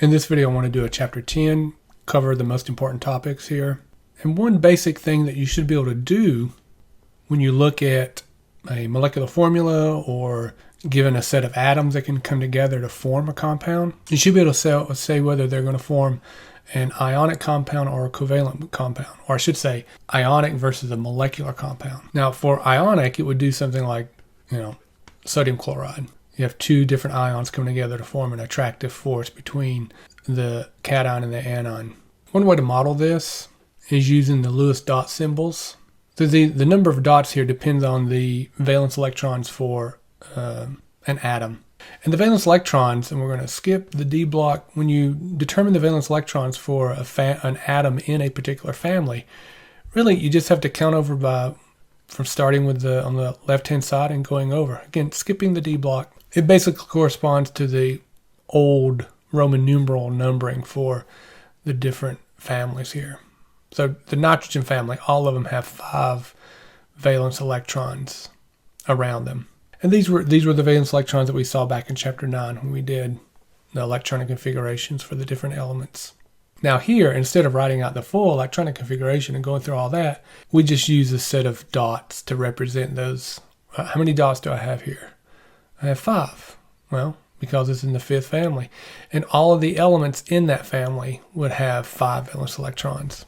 In this video, I want to do a chapter 10, cover the most important topics here. And one basic thing that you should be able to do when you look at a molecular formula or given a set of atoms that can come together to form a compound, you should be able to say whether they're going to form an ionic compound or a covalent compound, or I should say ionic versus a molecular compound. Now for ionic, it would do something like, sodium chloride. You have two different ions coming together to form an attractive force between the cation and the anion. One way to model this is using the Lewis dot symbols. So the number of dots here depends on the valence electrons for an atom. And the valence electrons, and we're going to skip the D block, when you determine the valence electrons for an atom in a particular family, really you just have to count over from starting with on the left-hand side and going over. Again, skipping the D block. It basically corresponds to the old Roman numeral numbering for the different families here. So the nitrogen family, all of them have 5 valence electrons around them. And these were the valence electrons that we saw back in chapter 9 when we did the electronic configurations for the different elements. Now here, instead of writing out the full electronic configuration and going through all that, we just use a set of dots to represent those. How many dots do I have here? I have 5. Well, because it's in the 5th family. And all of the elements in that family would have 5 valence electrons.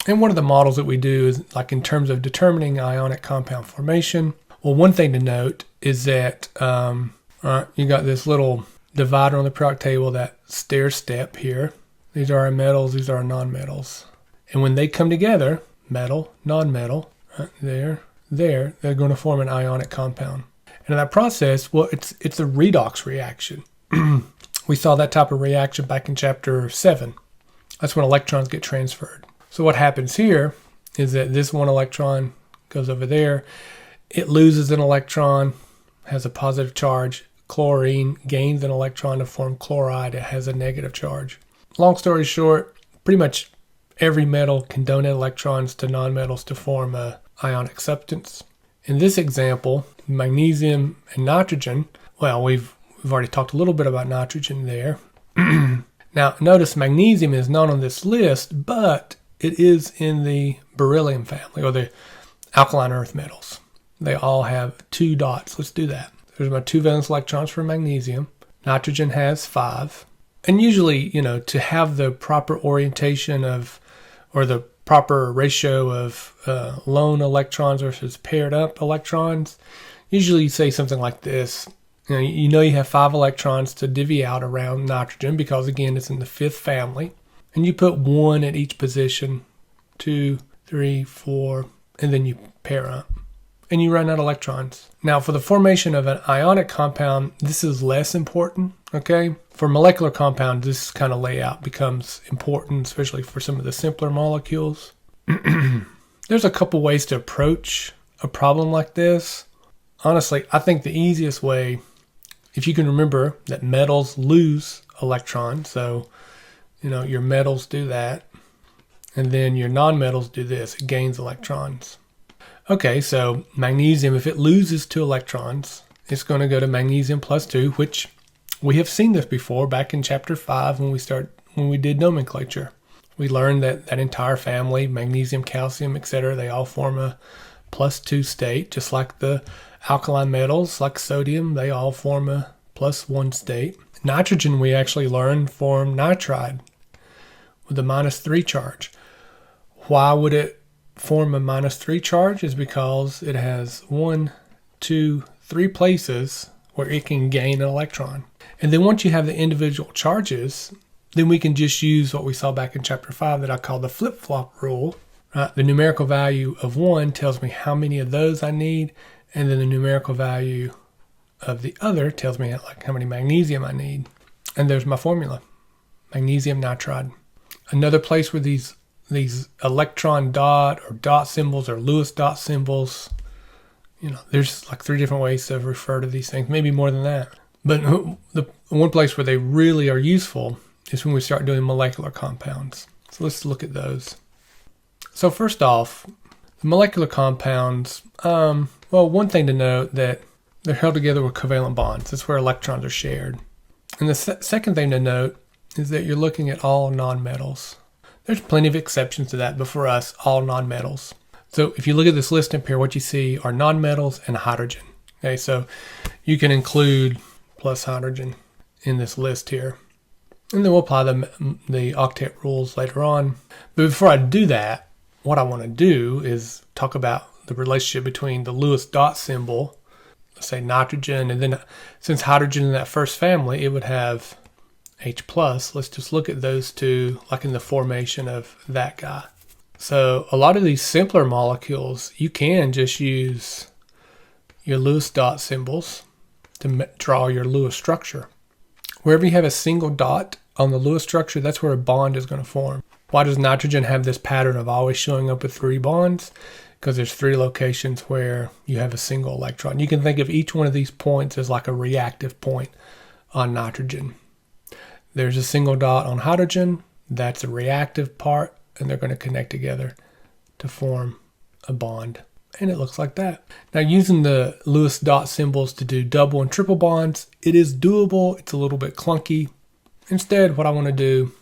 And one of the models that we do is like in terms of determining ionic compound formation. Well, one thing to note is that you got this little divider on the periodic table, that stair step here. These are our metals, these are our nonmetals. And when they come together, metal, nonmetal, they're going to form an ionic compound. And in that process, well, it's a redox reaction. We saw that type of reaction back in chapter 7. That's when electrons get transferred. So what happens here is that this one electron goes over there. It loses an electron, has a positive charge. Chlorine gains an electron to form chloride. It has a negative charge. Long story short, pretty much every metal can donate electrons to nonmetals to form an ionic substance. In this example, magnesium and nitrogen, well, we've already talked a little bit about nitrogen there. Now, notice magnesium is not on this list, but it is in the beryllium family, or the alkaline earth metals. They all have 2 dots. Let's do that. There's my 2 valence electrons for magnesium. Nitrogen has 5. And usually, to have the proper orientation or the proper ratio of lone electrons versus paired up electrons, usually you say something like this. You have 5 electrons to divvy out around nitrogen because, again, it's in the 5th family. And you put 1 at each position, 2, 3, 4, and then you pair up. And you run out electrons. Now, for the formation of an ionic compound, this is less important, okay? For molecular compounds, this kind of layout becomes important, especially for some of the simpler molecules. There's a couple ways to approach a problem like this. Honestly, I think the easiest way, if you can remember that metals lose electrons, so, your metals do that, and then your nonmetals do this, it gains electrons. Okay, so magnesium, if it loses 2 electrons, it's going to go to magnesium plus 2, which we have seen this before back in chapter 5 when we did nomenclature. We learned that entire family, magnesium, calcium, etc., they all form a plus 2 state, just like the alkaline metals, like sodium, they all form a plus 1 state. Nitrogen, we actually learned, form nitride with a minus 3 charge. Why would it form a minus 3 charge? Is because it has 1, 2, 3 places where it can gain an electron. And then once you have the individual charges, then we can just use what we saw back in chapter 5 that I call the flip-flop rule. Right? The numerical value of 1 tells me how many of those I need, and then the numerical value of the other tells me how many magnesium I need. And there's my formula, magnesium nitride. Another place where these electron dot or dot symbols or Lewis dot symbols, there's like 3 different ways to refer to these things, maybe more than that. But the one place where they really are useful is when we start doing molecular compounds. So let's look at those. So first off, the molecular compounds, one thing to note that they're held together with covalent bonds. That's where electrons are shared. And the second thing to note is that you're looking at all nonmetals. There's plenty of exceptions to that, but for us, all nonmetals. So if you look at this list up here, what you see are nonmetals and hydrogen. Okay, so you can include plus hydrogen in this list here. And then we'll apply the octet rules later on. But before I do that, what I want to do is talk about the relationship between the Lewis dot symbol, let's say nitrogen, and then since hydrogen in that first family, it would have H+. Let's just look at those two, like in the formation of that guy. So a lot of these simpler molecules, you can just use your Lewis dot symbols to draw your Lewis structure. Wherever you have a single dot on the Lewis structure, that's where a bond is going to form. Why does nitrogen have this pattern of always showing up with 3 bonds? Because there's 3 locations where you have a single electron. You can think of each one of these points as like a reactive point on nitrogen. There's a single dot on hydrogen, that's a reactive part, and they're going to connect together to form a bond. And it looks like that. Now, using the Lewis dot symbols to do double and triple bonds, it is doable. It's a little bit clunky. Instead, what I want to do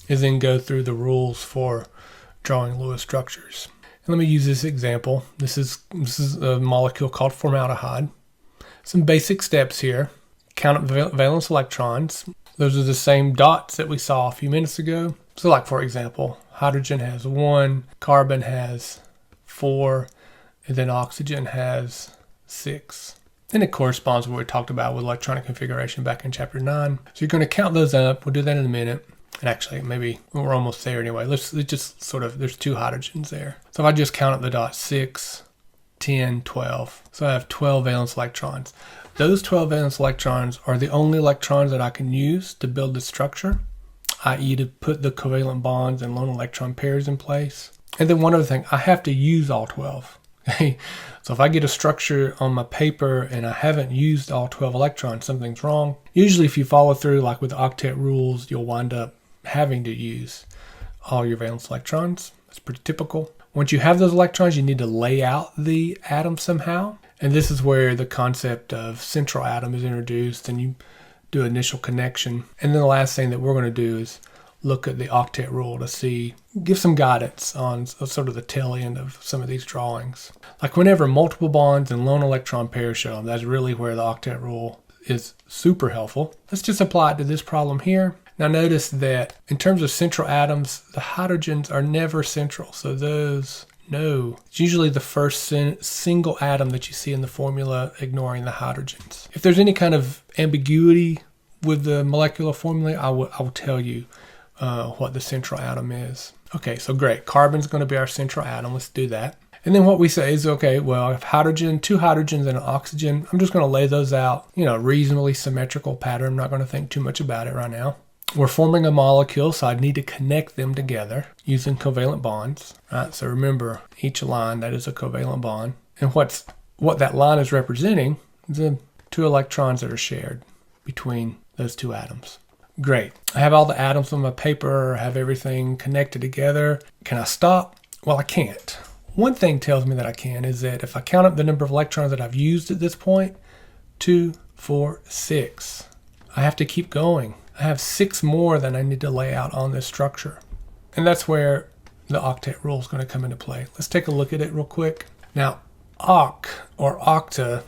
is then go through the rules for drawing Lewis structures. And let me use this example. This is a molecule called formaldehyde. Some basic steps here. Count up valence electrons. Those are the same dots that we saw a few minutes ago. So like, for example, hydrogen has 1, carbon has 4, and then oxygen has 6. And it corresponds to what we talked about with electronic configuration back in chapter 9. So you're going to count those up. We'll do that in a minute. And actually, maybe we're almost there anyway. Let's just there's 2 hydrogens there. So if I just count up the dots, 6, 10, 12. So I have 12 valence electrons. Those 12 valence electrons are the only electrons that I can use to build the structure, i.e. to put the covalent bonds and lone electron pairs in place. And then one other thing, I have to use all 12. Okay? So if I get a structure on my paper and I haven't used all 12 electrons, something's wrong. Usually if you follow through, like with the octet rules, you'll wind up having to use all your valence electrons. That's pretty typical. Once you have those electrons, you need to lay out the atom somehow. And this is where the concept of central atom is introduced, and you do initial connection. And then the last thing that we're going to do is look at the octet rule to give some guidance on sort of the tail end of some of these drawings. Like whenever multiple bonds and lone electron pairs show up, that's really where the octet rule is super helpful. Let's just apply it to this problem here. Now notice that in terms of central atoms, the hydrogens are never central. So those, no. It's usually the first single atom that you see in the formula, ignoring the hydrogens. If there's any kind of ambiguity with the molecular formula, I will tell you what the central atom is. Okay, so great. Carbon's going to be our central atom. Let's do that. And then what we say is, okay, well, if hydrogen, 2 hydrogens and an oxygen, I'm just going to lay those out, reasonably symmetrical pattern. I'm not going to think too much about it right now. We're forming a molecule, so I need to connect them together using covalent bonds. Right? So remember, each line, that is a covalent bond. And what that line is representing is the 2 electrons that are shared between those 2 atoms. Great. I have all the atoms on my paper, I have everything connected together. Can I stop? Well, I can't. One thing tells me that I can is that if I count up the number of electrons that I've used at this point, 2, 4, 6. I have to keep going. I have 6 more than I need to lay out on this structure. And that's where the octet rule is going to come into play. Let's take a look at it real quick. Now, octa,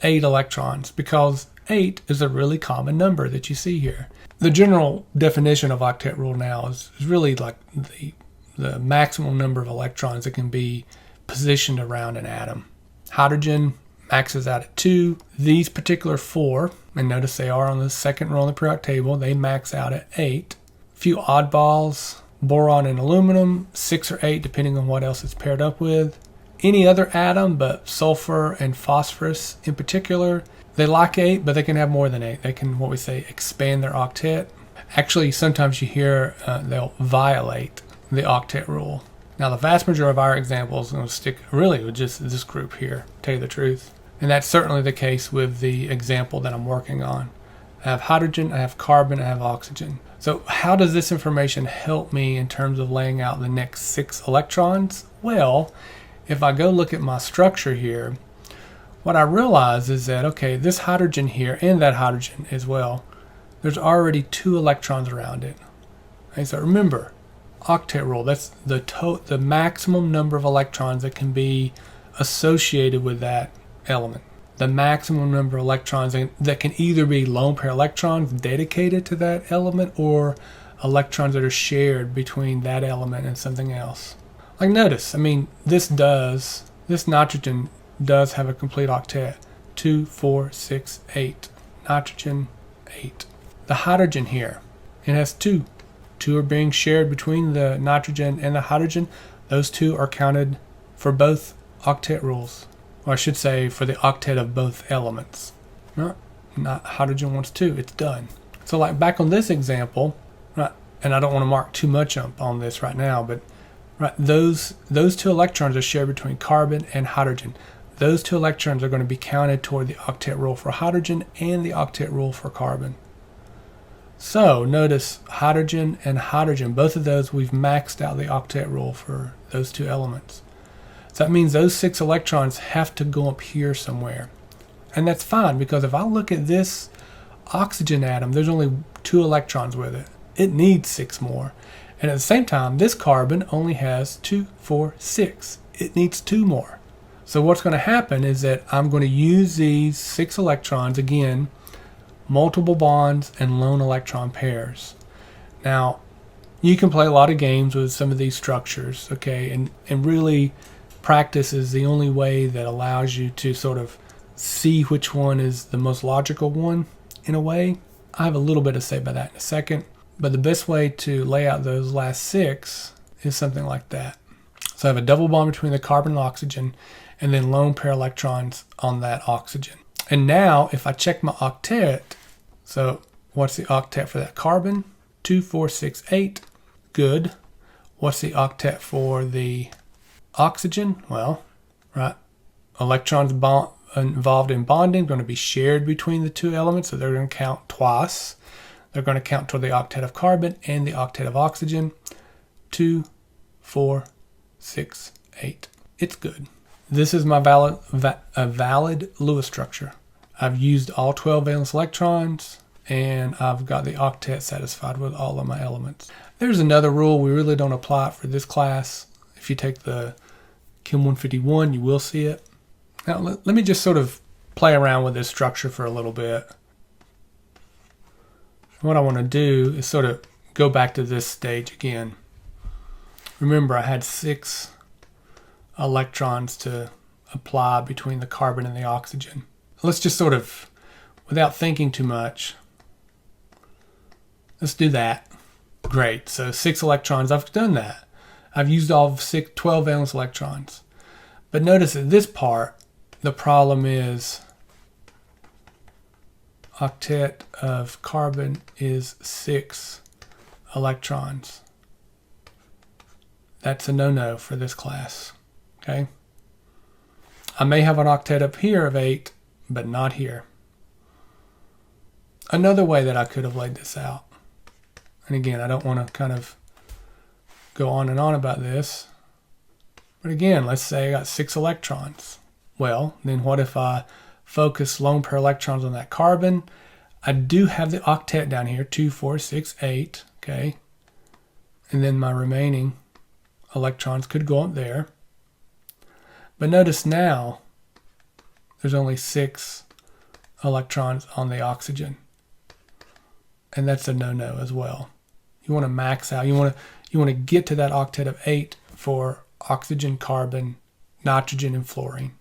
8 electrons, because 8 is a really common number that you see here. The general definition of octet rule now is really like the maximum number of electrons that can be positioned around an atom. Hydrogen maxes out at 2. These particular 4, and notice they are on the second row on the periodic table, they max out at 8. A few oddballs, boron and aluminum, 6 or 8 depending on what else it's paired up with. Any other atom but sulfur and phosphorus in particular, they like 8, but they can have more than 8. They can, what we say, expand their octet. Actually, sometimes you hear they'll violate the octet rule. Now, the vast majority of our examples are going to stick really with just this group here, to tell you the truth. And that's certainly the case with the example that I'm working on. I have hydrogen, I have carbon, I have oxygen. So how does this information help me in terms of laying out the next 6 electrons? Well, if I go look at my structure here, what I realize is that, okay, this hydrogen here and that hydrogen as well, there's already 2 electrons around it. Okay, so remember, octet rule, that's the maximum number of electrons that can be associated with that element. The maximum number of electrons that can either be lone pair electrons dedicated to that element or electrons that are shared between that element and something else. Like notice, I mean, this nitrogen does have a complete octet. 2, 4, 6, 8. Nitrogen, 8. The hydrogen here, it has 2. 2 are being shared between the nitrogen and the hydrogen. Those 2 are counted for both octet rules. Or I should say for the octet of both elements. No, not hydrogen wants 2, it's done. So like back on this example, right, and I don't want to mark too much on this right now, but right, those 2 electrons are shared between carbon and hydrogen. Those 2 electrons are going to be counted toward the octet rule for hydrogen and the octet rule for carbon. So notice hydrogen and hydrogen, both of those we've maxed out the octet rule for those 2 elements. So that means those 6 electrons have to go up here somewhere. And that's fine, because if I look at this oxygen atom, there's only 2 electrons with it. It needs 6 more. And at the same time, this carbon only has 2, 4, 6. It needs 2 more. So what's going to happen is that I'm going to use these 6 electrons, again, multiple bonds and lone electron pairs. Now, you can play a lot of games with some of these structures, okay, and really practice is the only way that allows you to sort of see which one is the most logical one in a way. I have a little bit to say about that in a second, but the best way to lay out those last 6 is something like that. So I have a double bond between the carbon and oxygen, and then lone pair electrons on that oxygen. And now if I check my octet, so what's the octet for that carbon? 2, 4, 6, 8. Good. What's the octet for the oxygen? Well, right, electrons involved in bonding are going to be shared between the 2 elements, so they're going to count twice. They're going to count toward the octet of carbon and the octet of oxygen. 2, 4, 6, 8. It's good. This is my valid Lewis structure. I've used all 12 valence electrons, and I've got the octet satisfied with all of my elements. There's another rule. We really don't apply it for this class. If you take the Chem 151, you will see it. Now, let me just sort of play around with this structure for a little bit. What I want to do is sort of go back to this stage again. Remember, I had 6 electrons to apply between the carbon and the oxygen. Let's just sort of, without thinking too much, let's do that. Great, so 6 electrons, I've done that. I've used all 12 valence electrons. But notice at this part, the problem is octet of carbon is 6 electrons. That's a no-no for this class, okay? I may have an octet up here of 8, but not here. Another way that I could have laid this out, and again, I don't want to kind of go on and on about this, but again, let's say I got 6 electrons. Well, then what if I focus lone pair electrons on that carbon? I do have the octet down here, 2, 4, 6, 8, okay? And then my remaining electrons could go up there. But notice now, there's only 6 electrons on the oxygen. And that's a no-no as well. You want to max out. You want to get to that octet of 8 for oxygen, carbon, nitrogen, and fluorine.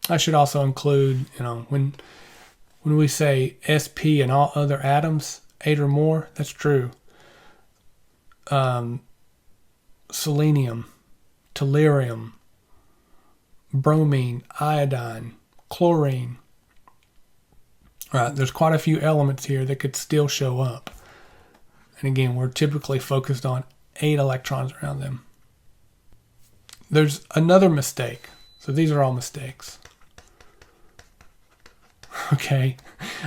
I should also include, when we say sp and all other atoms, 8 or more, that's true. Selenium, tellurium, bromine, iodine, chlorine. All right, there's quite a few elements here that could still show up. And again, we're typically focused on 8 electrons around them. There's another mistake. So these are all mistakes. Okay,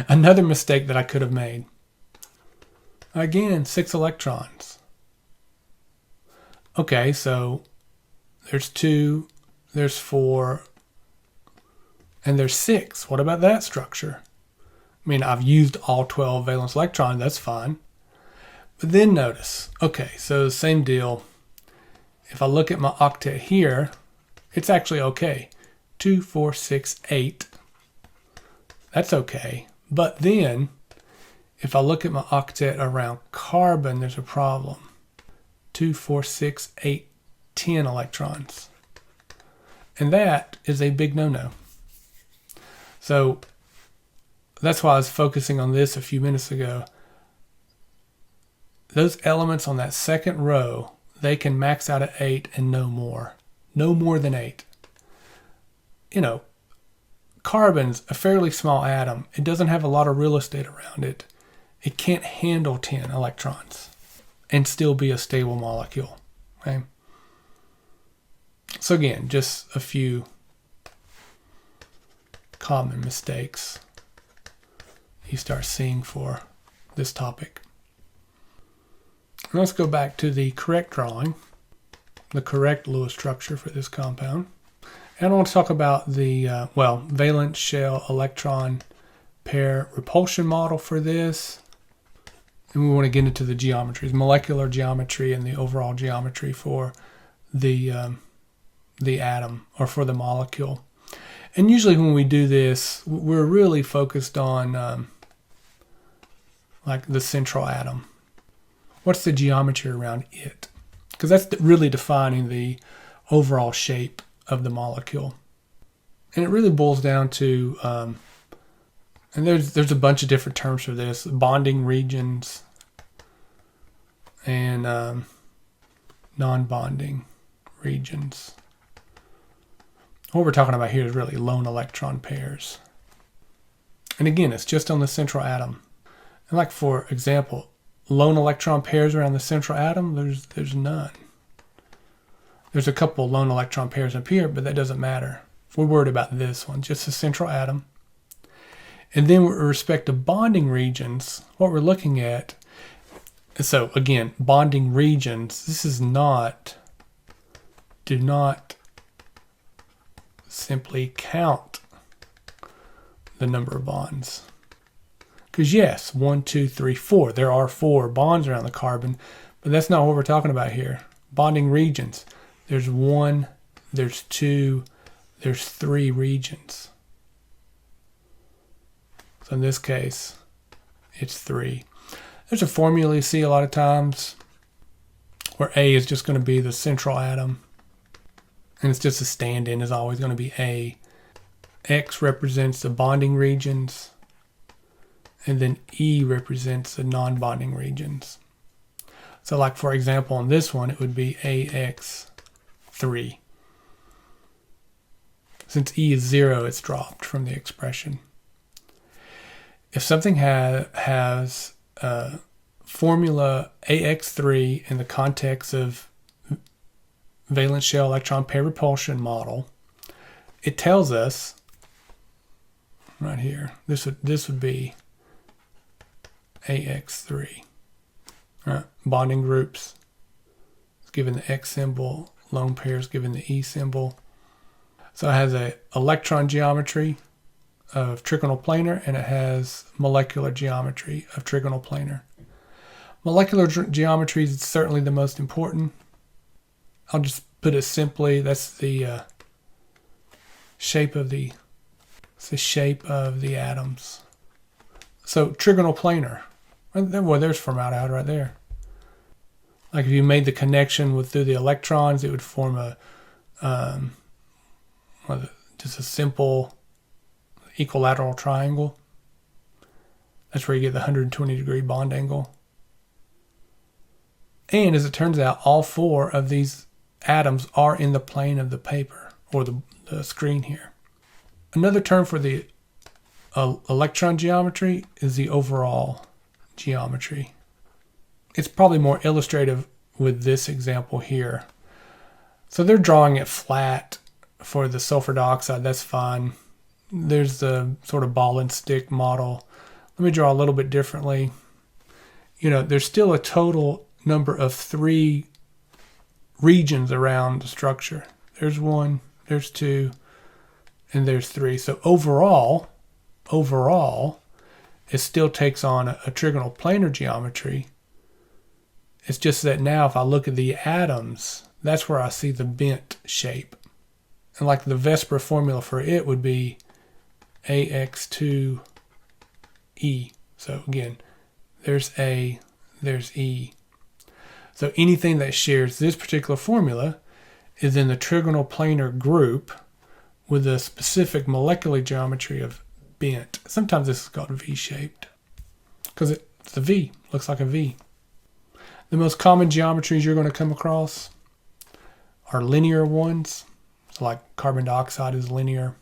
another mistake that I could have made. Again, 6 electrons. Okay, so there's 2, there's 4, and there's 6. What about that structure? I mean, I've used all 12 valence electrons, that's fine. But then notice, okay, so same deal. If I look at my octet here, it's actually okay. 2, 4, 6, 8. That's okay. But then, if I look at my octet around carbon, there's a problem. 2, 4, 6, 8, 10 electrons. And that is a big no-no. So that's why I was focusing on this a few minutes ago. Those elements on that second row, they can max out at 8 and no more. No more than 8. You know, carbon's a fairly small atom. It doesn't have a lot of real estate around it. It can't handle 10 electrons and still be a stable molecule. Okay? So again, just a few common mistakes you start seeing for this topic. Let's go back to the correct drawing, the correct Lewis structure for this compound. And I want to talk about the, valence shell electron pair repulsion model for this. And we want to get into the geometries, molecular geometry and the overall geometry for the atom or for the molecule. And usually when we do this, we're really focused on like the central atom. What's the geometry around it? Because that's really defining the overall shape of the molecule. And it really boils down to, and there's a bunch of different terms for this, bonding regions and non-bonding regions. What we're talking about here is really lone electron pairs. And again, it's just on the central atom. And like for example, lone electron pairs around the central atom, there's none. There's a couple lone electron pairs up here, but that doesn't matter. We're worried about this one, just the central atom. And then with respect to bonding regions, what we're looking at, so again, bonding regions, this is not, do not simply count the number of bonds. Because yes, 1, 2, 3, 4. There are 4 bonds around the carbon, but that's not what we're talking about here. Bonding regions. There's 1, there's 2, there's 3 regions. So in this case, it's 3. There's a formula you see a lot of times where A is just going to be the central atom. And it's just a stand-in is always going to be A. X represents the bonding regions. And then E represents the non-bonding regions. So like for example on this one, it would be AX3. Since E is 0, it's dropped from the expression. If something has formula AX3 in the context of valence shell electron pair repulsion model, it tells us right here, this would be AX3. Right. Bonding groups is given the X symbol, lone pairs given the E symbol. So it has a electron geometry of trigonal planar, and it has molecular geometry of trigonal planar. Molecular geometry is certainly the most important. I'll just put it simply, that's the shape of the atoms. So trigonal planar. Well, there's formaldehyde right there. Like if you made the connection through the electrons, it would form just a simple equilateral triangle. That's where you get the 120 degree bond angle. And as it turns out, all 4 of these atoms are in the plane of the paper or the screen here. Another term for the electron geometry is the overall geometry. It's probably more illustrative with this example here. So they're drawing it flat for the sulfur dioxide, that's fine. There's the sort of ball and stick model. Let me draw a little bit differently. There's still a total number of 3 regions around the structure. There's 1, there's 2, and there's 3. So overall, it still takes on a trigonal planar geometry. It's just that now if I look at the atoms, that's where I see the bent shape. And like the Vesper formula for it would be AX2E. So again, there's A, there's E. So anything that shares this particular formula is in the trigonal planar group with a specific molecular geometry of bent. Sometimes this is called V-shaped because it's a V, looks like a V. The most common geometries you're going to come across are linear ones. So like carbon dioxide is linear.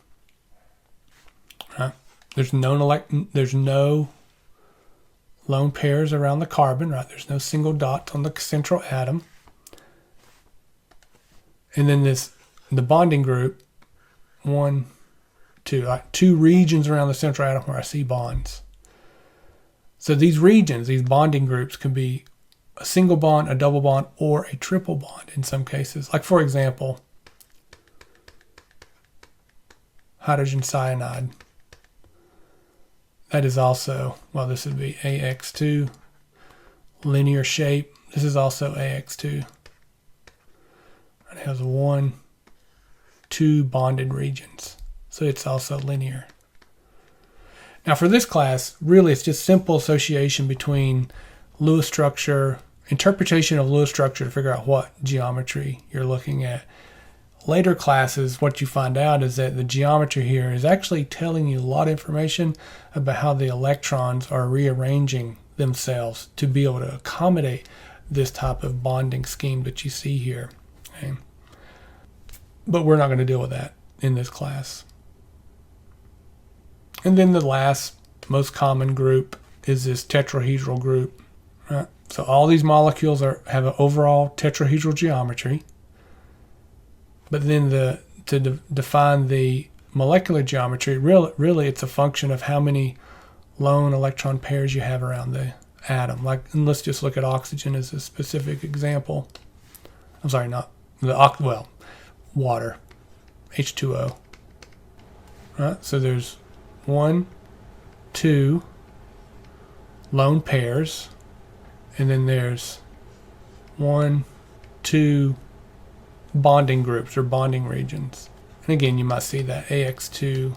There's no lone pairs around the carbon, right? There's no single dot on the central atom. And then the bonding group, 1, 2, like 2 regions around the central atom where I see bonds. So these regions, these bonding groups can be a single bond, a double bond, or a triple bond in some cases. Like for example, hydrogen cyanide. That is also, well, this would be AX2, linear shape. This is also AX2. It has 1, 2 bonded regions. So it's also linear. Now for this class, really it's just simple association between Lewis structure, interpretation of Lewis structure to figure out what geometry you're looking at. Later classes, what you find out is that the geometry here is actually telling you a lot of information about how the electrons are rearranging themselves to be able to accommodate this type of bonding scheme that you see here. Okay? But we're not going to deal with that in this class. And then the last most common group is this tetrahedral group. Right? So all these molecules have an overall tetrahedral geometry. But then to define the molecular geometry, really it's a function of how many lone electron pairs you have around the atom. And let's just look at oxygen as a specific example. I'm sorry, not water, H2O. Right? So there's 1, 2 lone pairs, and then there's 1, 2 bonding groups or bonding regions. And again, you might see that AX2,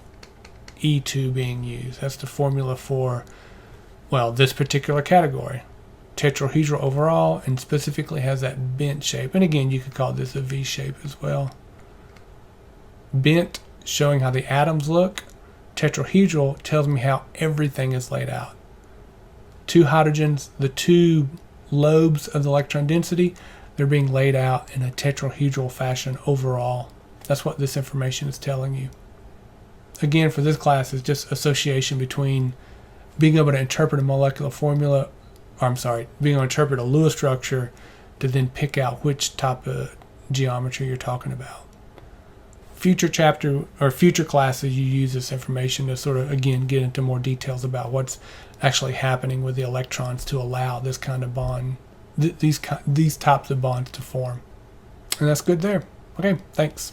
E2 being used. That's the formula for, well, this particular category. Tetrahedral overall, and specifically has that bent shape. And again, you could call this a V shape as well. Bent, showing how the atoms look. Tetrahedral tells me how everything is laid out. 2 hydrogens, the 2 lobes of the electron density, they're being laid out in a tetrahedral fashion overall. That's what this information is telling you. Again, for this class, it's just association between being able to interpret a molecular formula, being able to interpret a Lewis structure to then pick out which type of geometry you're talking about. Future chapter or future classes, you use this information to sort of, again, get into more details about what's actually happening with the electrons to allow this kind of bond, these types of bonds to form. And that's good there. Okay, thanks.